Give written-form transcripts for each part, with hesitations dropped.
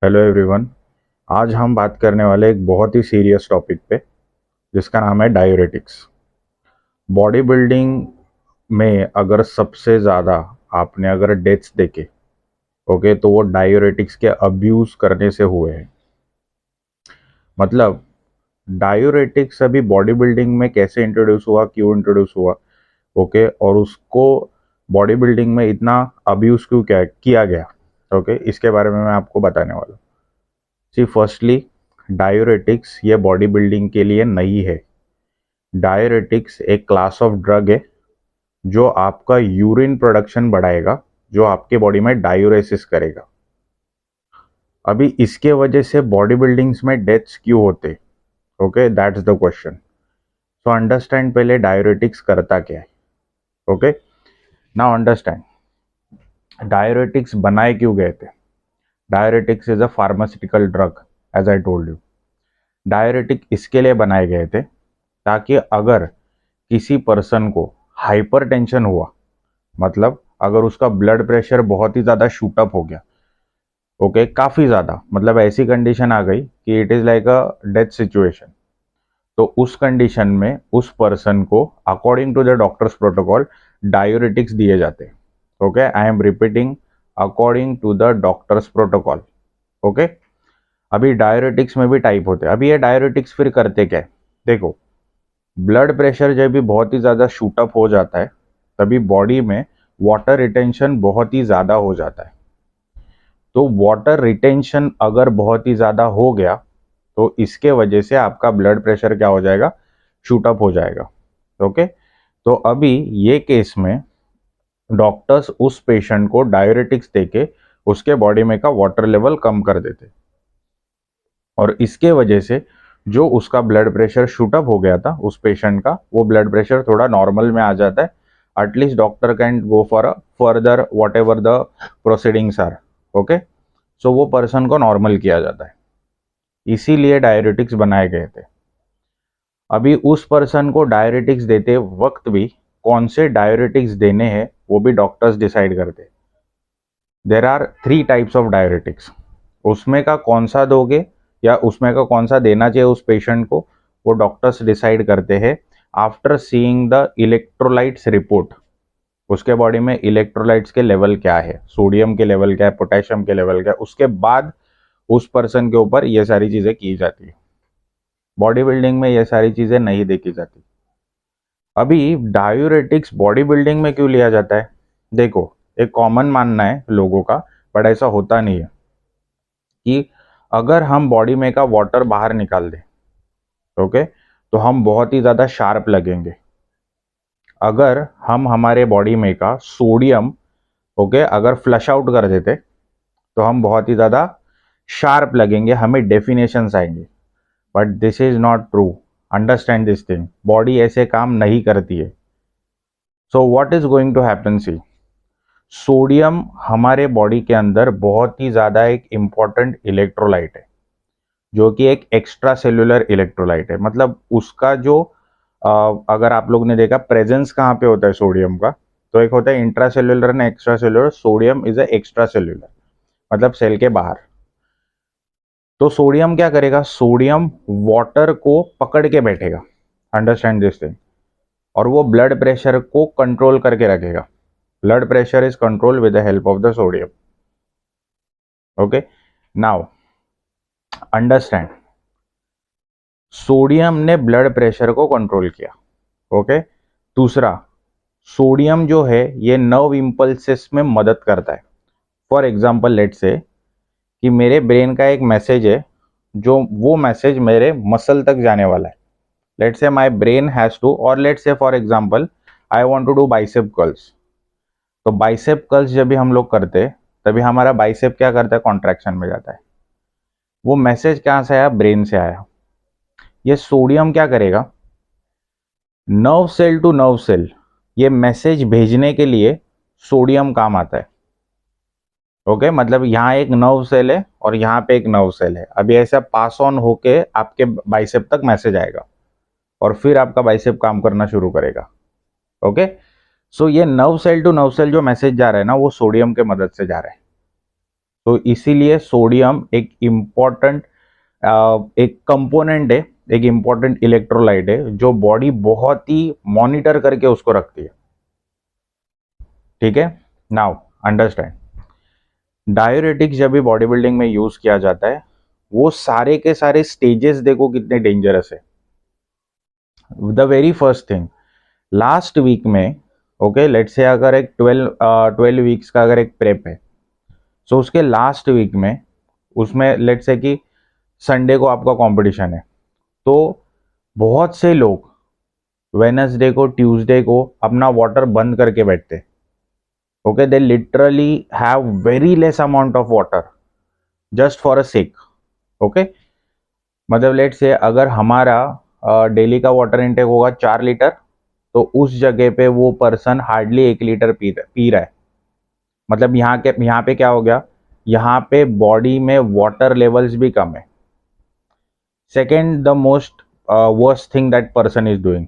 Hello everyone. आज हम बात करने वाले एक बहुत ही सीरियस टॉपिक पे जिसका नाम है डायूरेटिक्स। बॉडी बिल्डिंग में अगर सबसे ज़्यादा आपने अगर डेथ्स देखे ओके तो वो डायूरेटिक्स के अब्यूज़ करने से हुए हैं। मतलब डायूरेटिक्स अभी बॉडी बिल्डिंग में कैसे इंट्रोड्यूस हुआ, क्यों इंट्रोड्यूस हुआ, ओके, और उसको बॉडी बिल्डिंग में इतना अब्यूज़ क्यों किया गया, ओके, इसके बारे में मैं आपको बताने वाला हूँ। सी फर्स्टली, डायूरेटिक्स ये बॉडी बिल्डिंग के लिए नहीं है। डायूरेटिक्स एक क्लास ऑफ ड्रग है जो आपका यूरिन प्रोडक्शन बढ़ाएगा, जो आपके बॉडी में डायूरेसिस करेगा। अभी इसके वजह से बॉडी बिल्डिंग्स में डेथ्स क्यों होते, okay, that's the question. So understand पहले डायूरेटिक्स करता क्या है। ओके, नाउ अंडरस्टैंड डायूरेटिक्स बनाए क्यों गए थे। Diuretics is a pharmaceutical drug, as I told you. Diuretic इसके लिए बनाए गए थे ताकि अगर किसी पर्सन को हाइपरटेंशन हुआ, मतलब अगर उसका ब्लड प्रेशर बहुत ही ज़्यादा शूट अप हो गया, ओके, काफ़ी ज़्यादा, मतलब ऐसी कंडीशन आ गई कि it is like a death situation, तो उस कंडीशन में उस पर्सन को according to the doctors protocol diuretics दिए जाते। Okay, I am repeating, according to the doctors protocol. Okay, अभी डायूरेटिक्स में भी टाइप होते हैं। अभी ये डायूरेटिक्स फिर करते क्या है, देखो, ब्लड प्रेशर जब भी बहुत ही ज़्यादा शूटअप हो जाता है तभी बॉडी में वाटर रिटेंशन बहुत ही ज़्यादा हो जाता है। तो वाटर रिटेंशन अगर बहुत ही ज़्यादा हो गया तो इसके वजह से आपका ब्लड प्रेशर क्या हो जाएगा, शूटअप हो जाएगा। ओके, तो अभी ये केस में डॉक्टर्स उस पेशेंट को डायूरेटिक्स देके उसके बॉडी में का वाटर लेवल कम कर देते, और इसके वजह से जो उसका ब्लड प्रेशर शूटअप हो गया था उस पेशेंट का, वो ब्लड प्रेशर थोड़ा नॉर्मल में आ जाता है। At least doctor can go for a further whatever the proceedings are. Okay, so वो पर्सन को नॉर्मल किया जाता है, इसीलिए डायरेटिक्स बनाए गए थे। अभी उस पर्सन को डायरेटिक्स देते वक्त भी कौन से डायरेटिक्स देने हैं वो भी डॉक्टर्स डिसाइड करते। There are 3 types of diuretics, उसमें का कौन सा दोगे या उसमें का कौन सा देना चाहिए उस पेशेंट को, वो डॉक्टर्स डिसाइड करते हैं after seeing the electrolytes report. उसके बॉडी में इलेक्ट्रोलाइट्स के लेवल क्या है, सोडियम के लेवल क्या है, पोटेशियम के लेवल क्या है, उसके बाद उस पर्सन के ऊपर ये सारी चीज़ें की जाती है। बॉडी बिल्डिंग में ये सारी चीज़ें नहीं देखी जाती। अभी डायूरेटिक्स बॉडी बिल्डिंग में क्यों लिया जाता है, देखो, एक कॉमन मानना है लोगों का, बट ऐसा होता नहीं है कि अगर हम बॉडी में का वाटर बाहर निकाल दें, ओके, तो हम बहुत ही ज़्यादा शार्प लगेंगे। अगर हम हमारे बॉडी में का सोडियम, ओके, अगर फ्लश आउट कर देते तो हम बहुत ही ज़्यादा शार्प लगेंगे, हमें डेफिनेशंस आएंगे। But this is not true, understand this thing, body ऐसे काम नहीं करती है। So what is going to happen, see, sodium हमारे बॉडी के अंदर बहुत ही ज़्यादा एक इम्पॉर्टेंट इलेक्ट्रोलाइट है, जो कि एक एक्स्ट्रा सेल्यूलर इलेक्ट्रोलाइट है। मतलब उसका जो अगर आप लोग ने देखा प्रेजेंस कहाँ पे होता है सोडियम का, तो एक होता है इंट्रा सेल्यूलर ना extra cellular. Sodium is a extra cellular, मतलब सेल के बाहर। तो सोडियम क्या करेगा, सोडियम वाटर को पकड़ के बैठेगा, अंडरस्टैंड दिस थिंग, और वो ब्लड प्रेशर को कंट्रोल करके रखेगा। Blood pressure is control with the help of the sodium. Okay, now understand, sodium ने ब्लड प्रेशर को कंट्रोल किया। ओके, दूसरा, सोडियम जो है ये नर्व इम्पल्सेस में मदद करता है। फॉर एग्जांपल लेट्स से कि मेरे ब्रेन का एक मैसेज है, जो वो मैसेज मेरे मसल तक जाने वाला है। Let's say my brain has to, और let's say for example I want to do bicep curls. तो बाइसेप कर्ल्स जब भी हम लोग करते हैं तभी हमारा बाइसेप क्या करता है, कॉन्ट्रैक्शन में जाता है। वो मैसेज कहाँ से आया, ब्रेन से आया। ये सोडियम क्या करेगा, nerve cell to nerve cell ये मैसेज भेजने के लिए सोडियम काम आता है। ओके, मतलब यहाँ एक नर्व सेल है और यहाँ पे एक नर्व सेल है, अभी ऐसा पास ऑन होके आपके बाइसेप तक मैसेज आएगा और फिर आपका बाइसेप काम करना शुरू करेगा। ओके, सो ये nerve cell to nerve cell जो मैसेज जा रहा है ना, वो सोडियम के मदद से जा रहा है। तो इसीलिए सोडियम एक कंपोनेंट है, एक इम्पॉर्टेंट इलेक्ट्रोलाइट है जो बॉडी बहुत ही मॉनिटर करके उसको रखती है। ठीक है, नाउ अंडरस्टैंड, डायूरेटिक्स जब भी बॉडी बिल्डिंग में यूज किया जाता है, वो सारे के सारे स्टेजेस देखो कितने डेंजरस है। The very first thing, last week में, ओके लेट्स से अगर एक 12 वीक्स का अगर एक प्रेप है, सो उसके लास्ट वीक में, उसमें लेट्स से कि संडे को आपका कंपटीशन है, तो बहुत से लोग वेनसडे को, ट्यूसडे को अपना वाटर बंद करके बैठते। Okay, they literally have very less amount of water just for a sec. Okay, मतलब लेट से अगर हमारा डेली का वाटर इनटेक होगा 4 लीटर, तो उस जगह पे वो पर्सन हार्डली 1 लीटर पी रहा है। मतलब यहाँ पे क्या हो गया, यहाँ पे बॉडी में वाटर लेवल्स भी कम है। Second the most worst thing that person is doing,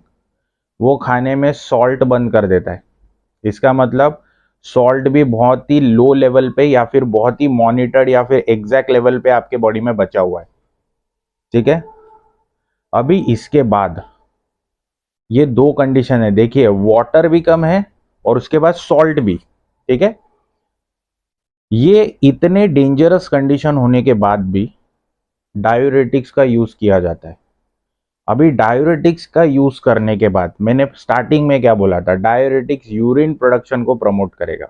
वो खाने में सॉल्ट बंद कर देता है। इसका मतलब सॉल्ट भी बहुत ही लो लेवल पे या फिर बहुत ही मॉनिटर्ड या फिर एग्जैक्ट लेवल पे आपके बॉडी में बचा हुआ है। ठीक है, अभी इसके बाद ये दो कंडीशन है, देखिए वाटर भी कम है और उसके बाद सॉल्ट भी। ठीक है, ये इतने डेंजरस कंडीशन होने के बाद भी डायूरेटिक्स का यूज किया जाता है। अभी डायूरेटिक्स का यूज करने के बाद मैंने स्टार्टिंग में क्या बोला था, डायूरेटिक्स यूरिन प्रोडक्शन को प्रमोट करेगा।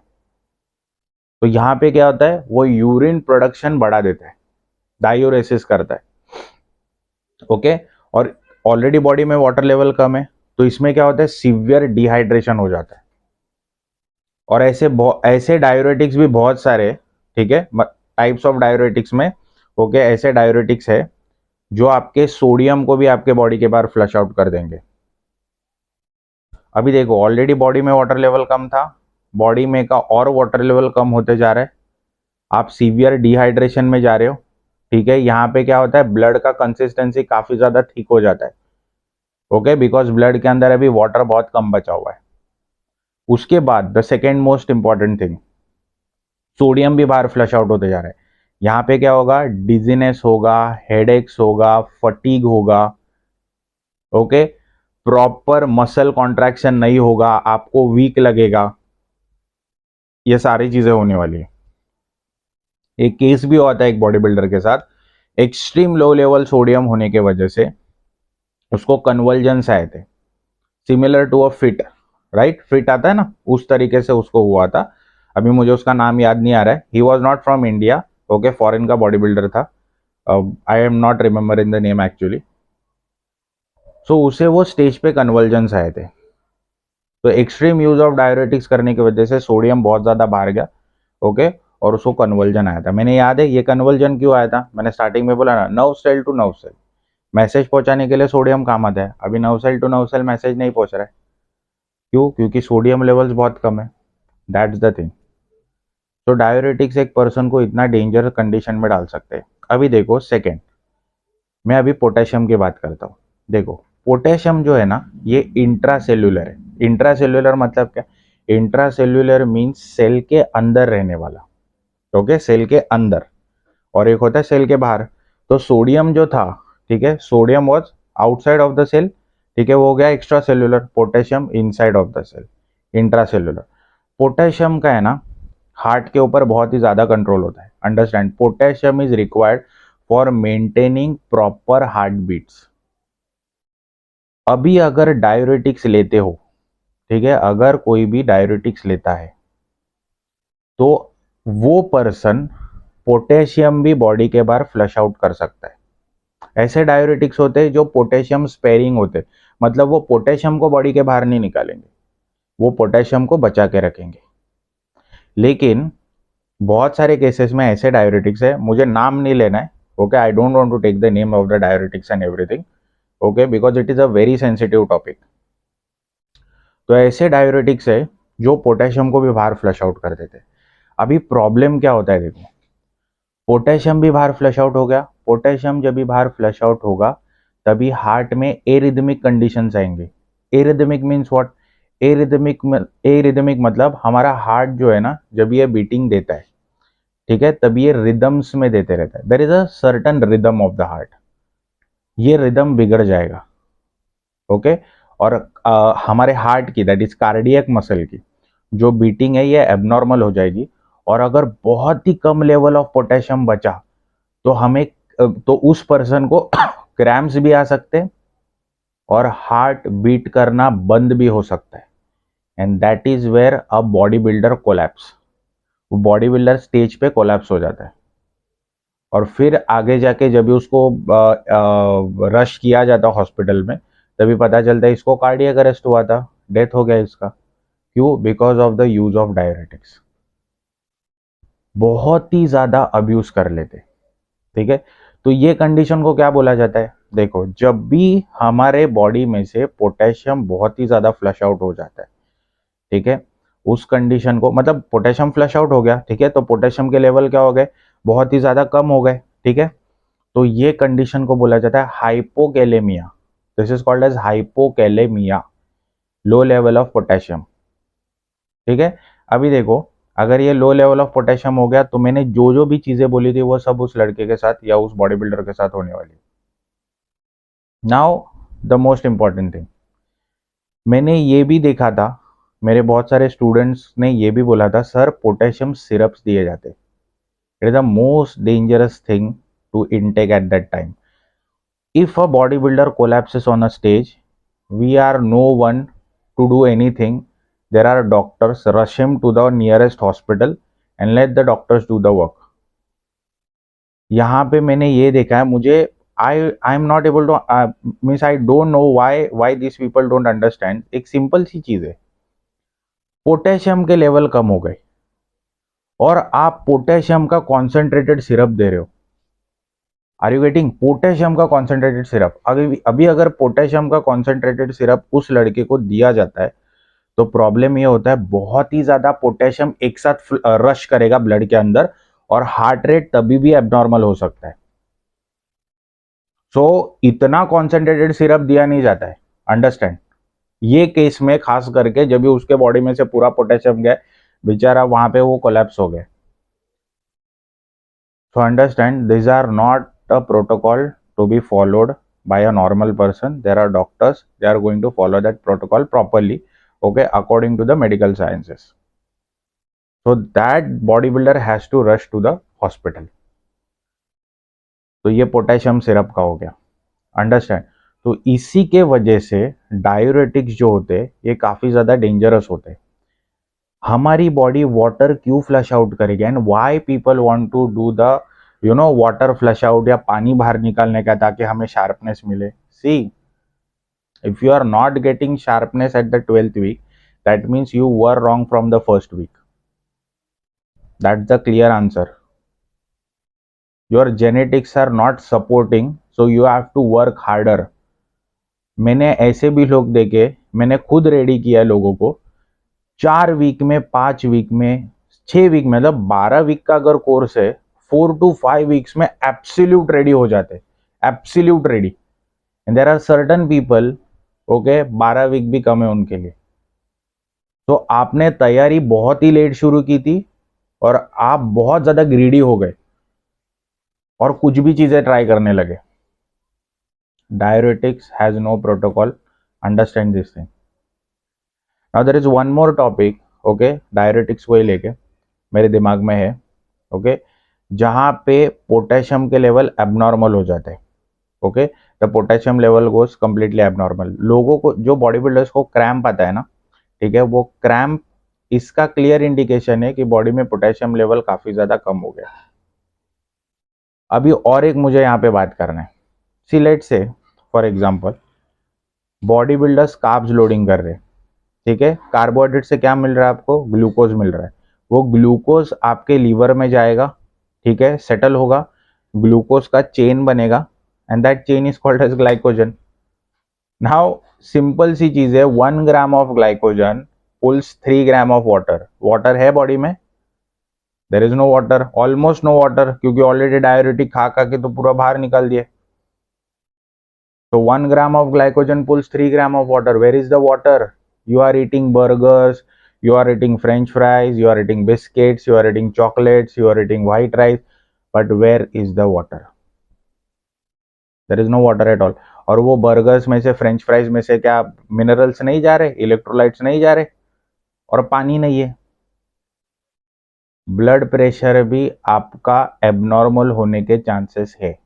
तो यहां पे क्या होता है, वो यूरिन प्रोडक्शन बढ़ा देता है, डायूरेसिस करता है। ओके, और ऑलरेडी बॉडी में वाटर लेवल कम है, तो इसमें क्या होता है, सीवियर डिहाइड्रेशन हो जाता है। और ऐसे डायूरेटिक्स भी बहुत सारे, ठीक है, टाइप्स ऑफ डायूरेटिक्स में, ओके, ऐसे डायूरेटिक्स है जो आपके सोडियम को भी आपके बॉडी के बाहर फ्लश आउट कर देंगे। अभी देखो ऑलरेडी बॉडी में वाटर लेवल कम था, बॉडी में का और वाटर लेवल कम होते जा रहा है, आप सीवियर डिहाइड्रेशन में जा रहे हो। ठीक है, यहाँ पे क्या होता है, ब्लड का कंसिस्टेंसी काफी ज्यादा थिक हो जाता है। ओके, बिकॉज ब्लड के अंदर अभी वाटर बहुत कम बचा हुआ है। उसके बाद the second most important thing, sodium भी बाहर फ्लश आउट होते जा रहा है। यहाँ पे क्या होगा, डिजीनेस होगा, हेडेक्स होगा, फटीग होगा। ओके, प्रॉपर मसल कॉन्ट्रैक्शन नहीं होगा, आपको वीक लगेगा, ये सारी चीजें होने वाली है। एक केस भी होता है एक बॉडी बिल्डर के साथ, एक्सट्रीम लो लेवल सोडियम होने के वजह से उसको कन्वर्जन्स आए थे, similar to a fit, right, fit आता है ना, उस तरीके से उसको हुआ था। अभी मुझे उसका नाम याद नहीं आ रहा है, he was not from India, okay, foreign का बॉडी बिल्डर था, I am not remember in the name actually. So उसे वो स्टेज पे कन्वर्जन्स आए थे। तो एक्सट्रीम यूज ऑफ डायरेटिक्स करने की वजह से सोडियम बहुत ज़्यादा बाहर गया। ओके, और उसको कन्वर्जन आया था। मैंने याद है ये कन्वर्जन क्यों आया था, मैंने स्टार्टिंग में बोला ना, nerve cell to nerve cell message पहुंचाने के लिए सोडियम काम आता है। अभी nerve cell to nerve cell message नहीं पहुंच रहा है, क्यों, क्योंकि सोडियम लेवल्स बहुत कम है। That's the thing. तो डायरेटिक्स एक पर्सन को इतना डेंजरस कंडीशन में डाल सकते हैं। अभी देखो सेकेंड, मैं अभी पोटेशियम की बात करता हूँ। देखो पोटेशियम जो है ना, ये इंट्रासेल्युलर है। इंट्रासेल्युलर मतलब क्या, इंट्रासेल्युलर मीन्स सेल के अंदर रहने वाला। ओके, सेल के अंदर, और एक होता है सेल के बाहर। तो सोडियम जो था, ठीक है, sodium was outside of the cell, ठीक है, वो हो गया extracellular, potassium inside of the cell, intracellular. Potassium का है ना, हार्ट के ऊपर बहुत ही ज्यादा कंट्रोल होता है। Understand, potassium is required for maintaining proper heart beats. अभी अगर डायूरेटिक्स लेते हो, ठीक है, अगर कोई भी डायूरेटिक्स लेता है, तो वो पर्सन पोटेशियम भी बॉडी के बाहर फ्लश आउट कर सकता है। ऐसे डायूरेटिक्स होते हैं जो पोटेशियम स्पेयरिंग होते हैं, मतलब वो पोटेशियम को बॉडी के बाहर नहीं निकालेंगे, वो पोटेशियम को बचा के रखेंगे। लेकिन बहुत सारे केसेस में ऐसे डायूरेटिक्स है, मुझे नाम नहीं लेना है, okay, I don't want to take the name of the diuretics and everything, okay, because it is a very sensitive topic. तो ऐसे डायूरेटिक्स है जो पोटेशियम को भी बाहर फ्लश आउट कर देते हैं। अभी प्रॉब्लम क्या होता है, देखो पोटेशियम भी बाहर फ्लश आउट हो गया, पोटेशियम जब भी बाहर फ्लश आउट होगा तभी हार्ट में एरिदमिक कंडीशंस आएंगे। एरिदमिक मीन्स व्हाट, एरिदमिक मतलब हमारा हार्ट जो है ना, जब ये बीटिंग देता है, ठीक है, तभी ये रिदम्स में देते रहता है। There is a certain rhythm of the heart, ये रिदम बिगड़ जाएगा। ओके, और हमारे हार्ट की, दैट इज कार्डियक मसल की जो बीटिंग है ये एबनॉर्मल हो जाएगी। और अगर बहुत ही कम लेवल ऑफ पोटेशियम बचा तो हमें तो उस पर्सन को क्रैम्प्स भी आ सकते हैं और हार्ट बीट करना बंद भी हो सकता है। And that is where a body builder collapse, वो बॉडी बिल्डर स्टेज पे कोलैप्स हो जाता है। और फिर आगे जाके जब भी उसको रश किया जाता है हॉस्पिटल में, तभी पता चलता है इसको कार्डियक अरेस्ट हुआ था, डेथ हो गया इसका। क्यों? Because of the use of diuretics. बहुत ही ज्यादा अब्यूज कर लेते, ठीक है। तो ये कंडीशन को क्या बोला जाता है? देखो, जब भी हमारे बॉडी में से पोटेशियम बहुत ही ज्यादा फ्लश आउट हो जाता है, ठीक है, उस कंडीशन को, मतलब पोटेशियम फ्लश आउट हो गया, ठीक है, तो पोटेशियम के लेवल क्या हो गए? बहुत ही ज्यादा कम हो गए, ठीक है। तो ये कंडीशन को बोला जाता है hypokalemia. This is called as hypokalemia, low level of potassium, ठीक है। अभी देखो, अगर ये लो लेवल ऑफ पोटेशियम हो गया तो मैंने जो जो भी चीजें बोली थी वो सब उस लड़के के साथ या उस बॉडी बिल्डर के साथ होने वाली। Now the most important thing, मैंने ये भी देखा था, मेरे बहुत सारे स्टूडेंट्स ने ये भी बोला था, सर पोटेशियम सिरप्स दिए जाते। It is the most dangerous thing to intake at that time. If a bodybuilder collapses on a stage, we are no one to do anything. There are doctors, rush him to the nearest hospital and let the doctors do the work. यहाँ पे मैंने ये देखा है, मुझे I am not able to, means I don't know why this people don't understand. एक simple सी चीज है, पोटेशियम के लेवल कम हो गए और आप पोटेशियम का कॉन्सेंट्रेटेड सिरप दे रहे हो। Are you getting? पोटेशियम का कॉन्सेंट्रेटेड सिरप। अभी अगर पोटेशियम का कॉन्सेंट्रेटेड सिरप उस लड़के को दिया जाता है तो प्रॉब्लम ये होता है, बहुत ही ज्यादा पोटेशियम एक साथ रश करेगा ब्लड के अंदर और हार्ट रेट तभी भी एबनॉर्मल हो सकता है। सो इतना कॉन्सेंट्रेटेड सिरप दिया नहीं जाता है, अंडरस्टैंड। ये केस में खास करके जब भी उसके बॉडी में से पूरा पोटेशियम गया, बेचारा वहां पे वो कोलैप्स हो गए। So understand, these are not a protocol to be followed by a normal person. There are doctors, they are going to follow that protocol properly, okay, according to the medical sciences. So that bodybuilder has to rush to the hospital. तो ये potassium syrup का हो गया, understand. तो इसी के वजह से डायूरेटिक्स जो होते हैं ये काफी ज्यादा डेंजरस होते हैं। हमारी बॉडी वाटर क्यों फ्लश आउट करेगी and why people want to do the water flush out या पानी बाहर निकालने का ताकि हमें शार्पनेस मिले। See, if you are not getting sharpness at the 12th week, that means you were wrong from the first week. That's the clear answer. Your genetics are not supporting, so you have to work harder. मैंने ऐसे भी लोग देखे, मैंने खुद ready किया लोगों को, 4 वीक में, 5 वीक में, 6 वीक में, मतलब 12 वीक का अगर कोर्स है, 4 to 5 वीक्स में एब्सोल्यूट रेडी हो जाते, absolute ready. And there are certain people, okay, 12 week भी कम है उनके लिए। तो आपने तैयारी बहुत ही लेट शुरू की थी और आप बहुत ज्यादा ग्रीडी हो गए और कुछ भी चीजें ट्राई करने लगे। Diuretics has no protocol, understand this thing. Now there is one more topic, okay, diuretics को ही लेके मेरे दिमाग में है, ओके, जहां पे पोटेशियम के लेवल एबनॉर्मल हो जाते हैं, okay, the potassium level goes completely abnormal. लोगों को, जो बॉडी बिल्डर्स को क्रैम्प आता है ना, ठीक है, वो क्रैम्प इसका क्लियर इंडिकेशन है कि बॉडी में पोटेशियम लेवल काफी ज्यादा कम हो गया। अभी और एक मुझे यहाँ पे बात करना है। सी लेट से for example, body builders carbs loading कर रहे हैं, ठीक है, कार्बोहाइड्रेट से क्या मिल रहा है आपको? ग्लूकोज मिल रहा है। वो ग्लूकोज आपके लीवर में जाएगा, ठीक है, सेटल होगा, ग्लूकोज का चेन बनेगा and that chain is called as glycogen. Now simple सी चीज है, 1 gram of glycogen pulls 3 gram of water. Water है बॉडी में? There is no water, almost no water, क्योंकि ऑलरेडी डायरेटिक खा खा के तो पूरा बाहर निकाल दिए। तो 1 ग्राम of glycogen pulls 3 gram of water. Where is the water? You are eating burgers, You are eating French fries, you are eating biscuits, you are eating chocolates, you are eating white rice, but where is the water? There is no water at all. और वो burgers में से, French fries में से क्या minerals नहीं जा रहे, इलेक्ट्रोलाइट्स नहीं जा रहे, और पानी नहीं है। ब्लड प्रेशर भी आपका एबनॉर्मल होने के चांसेस है।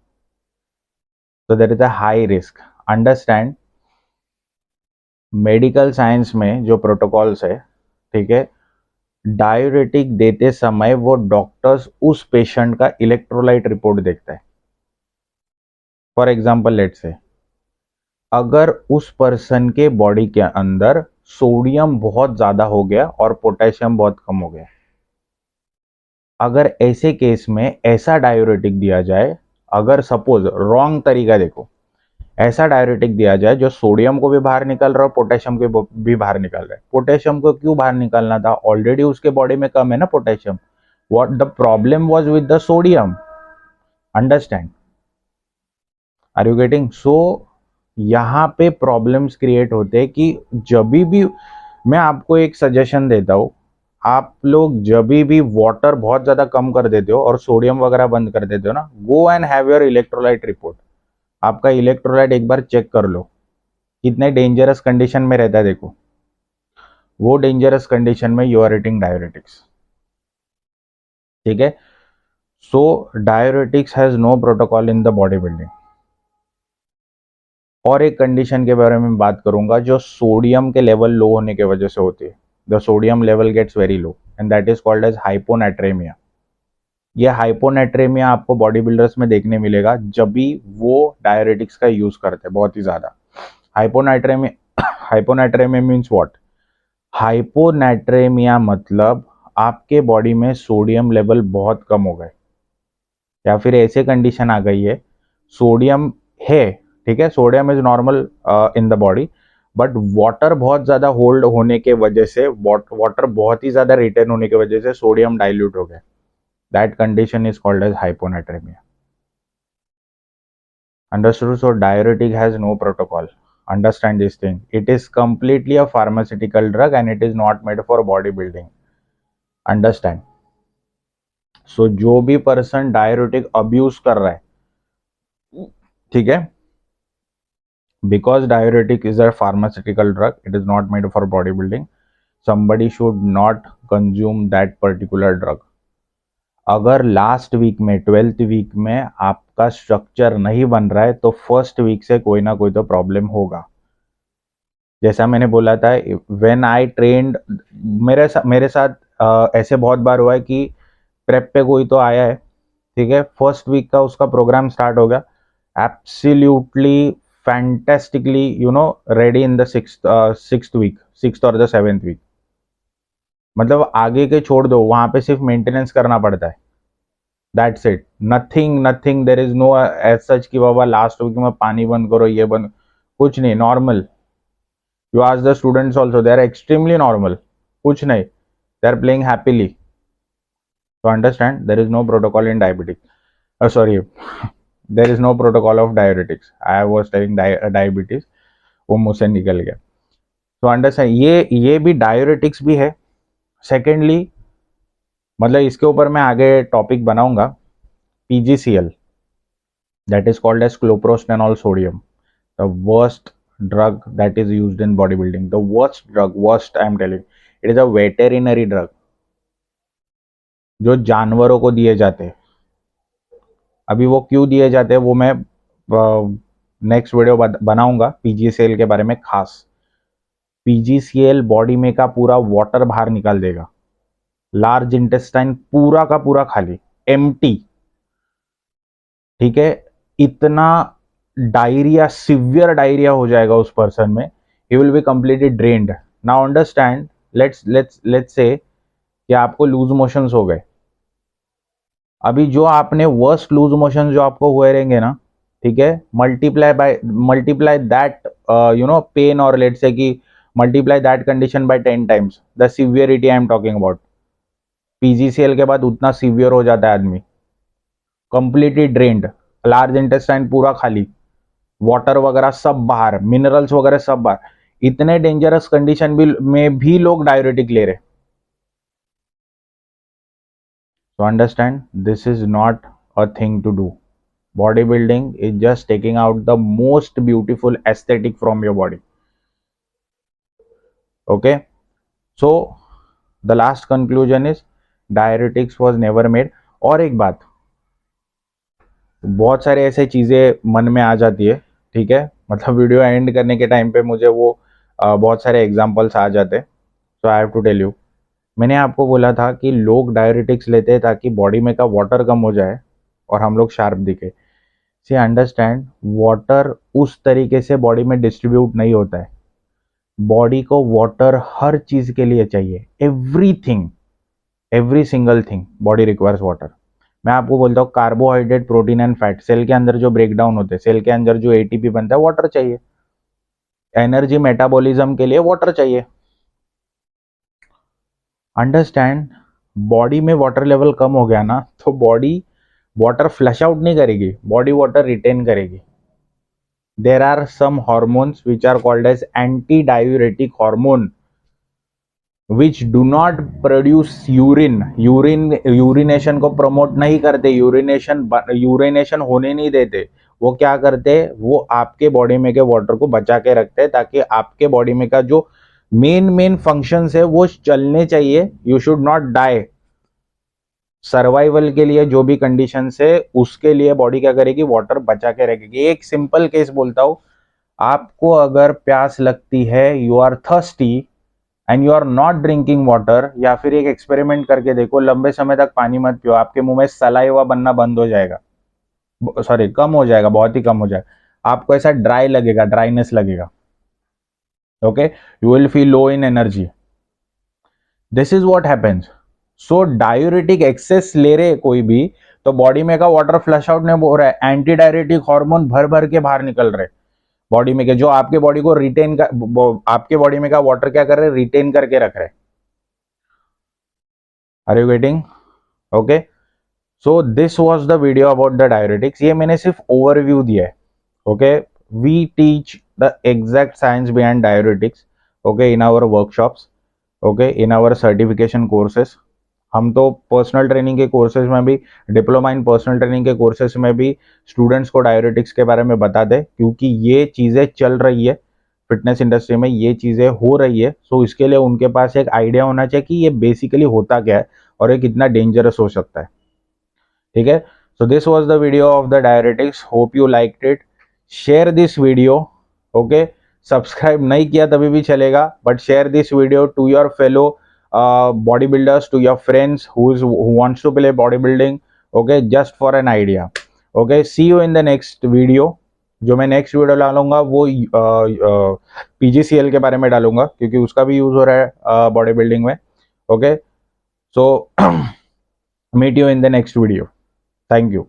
तो there is a high risk. Understand, medical science में जो प्रोटोकॉल्स है, ठीक है, डायूरेटिक देते समय वो डॉक्टर्स उस पेशेंट का इलेक्ट्रोलाइट रिपोर्ट देखता है। फॉर एग्जाम्पल लेट से, अगर उस पर्सन के बॉडी के अंदर सोडियम बहुत ज्यादा हो गया और पोटेशियम बहुत कम हो गया, अगर ऐसे केस में ऐसा डायूरेटिक दिया जाए, अगर सपोज रॉन्ग तरीका देखो, ऐसा डायूरेटिक दिया जाए जो सोडियम को भी बाहर निकाल रहा है, पोटेशियम को भी बाहर निकाल रहा है। पोटेशियम को क्यों बाहर निकालना था? ऑलरेडी उसके बॉडी में कम है ना potassium. What the problem was with the sodium? Understand? Are you getting? So यहाँ पे प्रॉब्लम्स क्रिएट होते हैं कि जब भी मैं आपको एक सजेशन देता हूँ, आप लोग जब भी वाटर बहुत ज्यादा कम कर देते हो और सोडियम वगैरह बंद कर देते हो ना, go and have your electrolyte report. आपका इलेक्ट्रोलाइट एक बार चेक कर लो, कितने डेंजरस कंडीशन में रहता है देखो। वो डेंजरस कंडीशन में यू आर ईटिंग डायूरेटिक्स, ठीक है। So diuretics has no protocol in the body building. और एक कंडीशन के बारे में बात करूंगा जो सोडियम के लेवल लो होने की वजह से होती है। The sodium level gets very low and that is called as hyponatremia. ये हाइपोनेट्रेमिया आपको बॉडी बिल्डर्स में देखने मिलेगा जब भी वो डायूरेटिक्स का यूज करते हैं बहुत ही ज्यादा। Hyponatraemia means what? हाइपोनेट्रेमिया मतलब आपके बॉडी में सोडियम लेवल बहुत कम हो गए, या फिर ऐसे कंडीशन आ गई है, सोडियम है, ठीक है, sodium is normal in the body, but water बहुत ज्यादा होल्ड होने के वजह से, वाटर बहुत ही ज्यादा रिटेन होने की वजह से सोडियम डाइल्यूट हो गया। That condition is called as hyponatremia. Understood? So diuretic has no protocol. Understand this thing. It is completely a pharmaceutical drug and it is not made for bodybuilding. Understand? So जो भी person diuretic abuse कर रहा है, ठीक है, because diuretic is a pharmaceutical drug, it is not made for bodybuilding. Somebody should not consume that particular drug. अगर last week में 12th week में आपका स्ट्रक्चर नहीं बन रहा है तो फर्स्ट वीक से कोई ना कोई तो प्रॉब्लम होगा। जैसा मैंने बोला था, व्हेन आई ट्रेंड, मेरे साथ ऐसे बहुत बार हुआ है कि प्रेप पे कोई तो आया है, ठीक है, फर्स्ट वीक का उसका प्रोग्राम स्टार्ट हो गया, absolutely fantastically ready in the sixth week, sixth और द 7th वीक। मतलब आगे के छोड़ दो, वहां पे सिर्फ मेंटेनेंस करना पड़ता है, that's it, nothing there is no as such कि बाबा लास्ट वीक में पानी बंद करो, ये बंद, कुछ नहीं, normal. You ask the students also, they are extremely normal, कुछ नहीं, they are playing happily. So understand, there is no protocol in diabetic, sorry, there is no protocol of diuretics. I was telling diabetes, वो मुंह से निकल गया। तो understand, ये भी डायूरेटिक्स भी है। सेकेंडली, मतलब इसके ऊपर मैं आगे टॉपिक बनाऊंगा, PgCl, that is called as chlorprostanol sodium, the worst drug that is used in bodybuilding, the worst drug, worst I am telling, it is a veterinary drug जो जानवरों को दिए जाते हैं। अभी वो क्यों दिए जाते हैं वो मैं नेक्स्ट वीडियो बनाऊंगा PgCl के बारे में खास। PgCl बॉडी में का पूरा वाटर बाहर निकाल देगा, लार्ज इंटेस्टाइन पूरा का पूरा खाली, एम्प्टी, ठीक है, इतना डायरिया, सिवियर डायरिया हो जाएगा उस पर्सन में, he will be completely drained. Now understand, let's say कि आपको लूज मोशंस हो गए। अभी जो आपने वर्स्ट लूज मोशन जो आपको हुए रहेंगे ना, ठीक है, मल्टीप्लाई दैट पेन, और लेट्स से कि multiply that condition bye 10 times the severity I am talking about. PgCl के बाद उतना सिवियर हो जाता है आदमी, कंप्लीटली ड्रेन्ड, लार्ज इंटेस्टाइन पूरा खाली, वाटर वगैरह सब बाहर, मिनरल्स वगैरह सब बाहर, इतने डेंजरस कंडीशन भी में भी लोग डायरेटिक ले रहे. So understand, this is not a thing to do. Bodybuilding is just taking out the most beautiful aesthetic from your body. Okay, so the last conclusion is diuretics was never made. और एक बात, बहुत सारे ऐसे चीज़ें मन में आ जाती है, ठीक है, मतलब वीडियो एंड करने के टाइम पे मुझे वो बहुत सारे एग्जांपल्स आ जाते. So I have to tell you, मैंने आपको बोला था कि लोग डायरेटिक्स लेते हैं ताकि बॉडी में का वाटर कम हो जाए और हम लोग शार्प दिखे. सी अंडरस्टैंड, वाटर उस तरीके से बॉडी में डिस्ट्रीब्यूट नहीं होता है. बॉडी को वाटर हर चीज के लिए चाहिए. Everything, every single thing body requires water. मैं आपको बोलता हूँ carbohydrate, protein and fat, cell के अंदर जो ब्रेक डाउन होते हैं, सेल के अंदर जो एटीपी बनता है, वाटर चाहिए. एनर्जी मेटाबॉलिज्म के लिए वाटर चाहिए. अंडरस्टैंड, बॉडी में वाटर लेवल कम हो गया ना तो बॉडी वाटर फ्लश आउट नहीं करेगी, बॉडी वाटर रिटेन करेगी. There are some hormones which are called as anti diuretic hormone which do not produce urine. Urination को प्रमोट नहीं करते, यूरिनेशन होने नहीं देते. वो क्या करते, वो आपके बॉडी में के वाटर को बचा के रखते हैं ताकि आपके बॉडी में का जो मेन फंक्शंस है वो चलने चाहिए. You should not die. Survival के लिए जो भी कंडीशंस है उसके लिए बॉडी क्या करेगी, वाटर बचा के रखेगी. एक सिंपल केस बोलता हूं, आपको अगर प्यास लगती है, you are thirsty and you are not drinking water, या फिर एक एक्सपेरिमेंट करके देखो, लंबे समय तक पानी मत पियो, आपके मुंह में सलाइवा बनना बंद हो जाएगा, सॉरी कम हो जाएगा, बहुत ही कम हो जाएगा. आपको ऐसा ड्राई लगेगा, ड्राइनेस लगेगा. Okay, you will feel low in energy. This is what happens. So diuretic excess ले रहे कोई भी तो बॉडी में का वाटर फ्लश आउट नहीं हो रहा है, एंटी डायूरेटिक हार्मोन भर भर के बाहर निकल रहे बॉडी में के, जो आपके बॉडी को रिटेन कर, आपके बॉडी में का वाटर क्या कर रहे, रिटेन करके रख रहे. Are you getting? Okay, so this was the video about the diuretics. ये मैंने सिर्फ ओवरव्यू दिया है. Okay, we teach the exact science behind diuretics, okay, in our workshops, okay, in our certification courses. हम तो पर्सनल ट्रेनिंग के courses में भी, डिप्लोमा इन पर्सनल ट्रेनिंग के कोर्सेज में भी स्टूडेंट्स को डायूरेटिक्स के बारे में बता दें, क्योंकि ये चीज़ें चल रही है फिटनेस इंडस्ट्री में, ये चीज़ें हो रही है. सो इसके लिए उनके पास एक आइडिया होना चाहिए कि ये बेसिकली होता क्या है और ये कितना डेंजरस हो सकता है. ठीक है, so this was the video of the diuretics. Hope you liked it. Share this video. Okay, subscribe नहीं किया तभी भी चलेगा, but share this video to your fellow bodybuilders, to your friends who wants to play bodybuilding. Okay, just for an idea. Okay, see you in the next video. जो मैं next video डालूंगा वो PGCL के बारे में डालूंगा, क्योंकि उसका भी यूज हो रहा है बॉडी बिल्डिंग में. Okay, so meet you in the next video. Thank you.